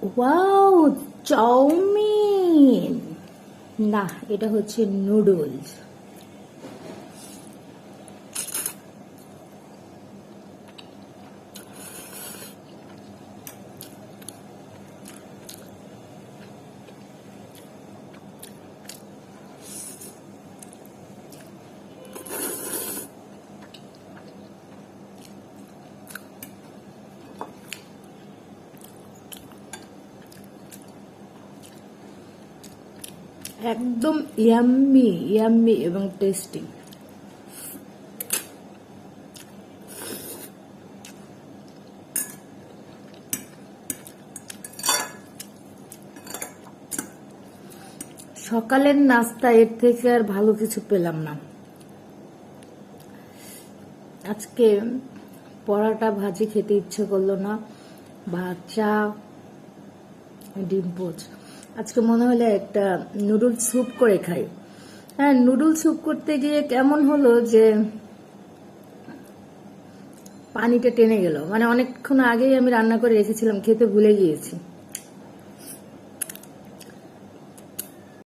Wow, chowmein না, এটা হচ্ছে নুডলস। একদম ইয়াম্মি ইয়াম্মি এবং টেস্টি। সকালের নাস্তা এর থেকে আর ভালো কিছু পেলাম না। আজকে পরাটা ভাজি খেতে ইচ্ছে করলো না, ভাত, চা, ডিম পোচ। আজকে মনে হলো একটা নুডল স্যুপ করে খাই। হ্যাঁ, নুডল স্যুপ করতে গিয়ে কেমন হলো যে পানিটা টেনে গেল, মানে অনেকক্ষণ আগেই আমি রান্না করে রেখেছিলাম, খেতে ভুলে গিয়েছি।